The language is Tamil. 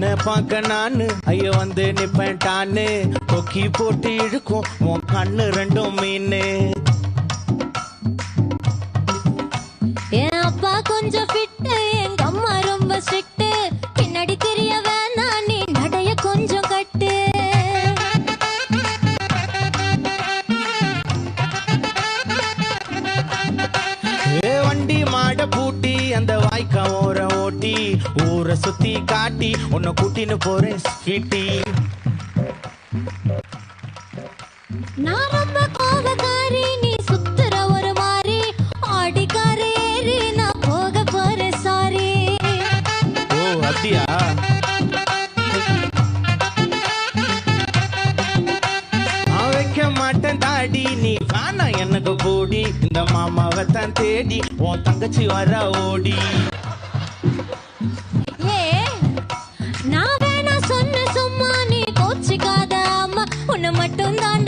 உன்னை பார்க்க நானு ஐயோ வந்து நிப்பேன்டான்னு கொக்கி போட்டு இழுக்கும் உன் கண்ணு ரெண்டும் மீனு. என் அப்பா கொஞ்சம் ஃபிட்டு, எங்க அம்மா ரொம்ப ஸ்ட்ரிக்ட். பின்னாடி தெரிய வேணாம், நீ நடைய கொஞ்சம் கட்டு. வண்டி மாட பூட்டி அந்த வாய்க்கா ஓர ஓட்டி ஊரை சுத்தி காட்டி உன்னை கூட்டின்னு போறேன் ஸ்வீட்டி. நான் ரொம்ப கோபக்காரி, நீ சுத்துற ஒரு மாதிரி. ஆடிக்கார ஏறி நான் போக போறேன் சாரி. ஓ அப்படியா? நான் வைக்க மாட்டேன் தாடி, நீ வேணா எனக்கு போடி. இந்த மாமாவை தான் தேடி உன் தங்கச்சி வர ஓடி. ஏ நான் வேணா சொன்ன சும்மா, நீ கோச்சிக்காத அம்மா. உன்னை மட்டும் தான்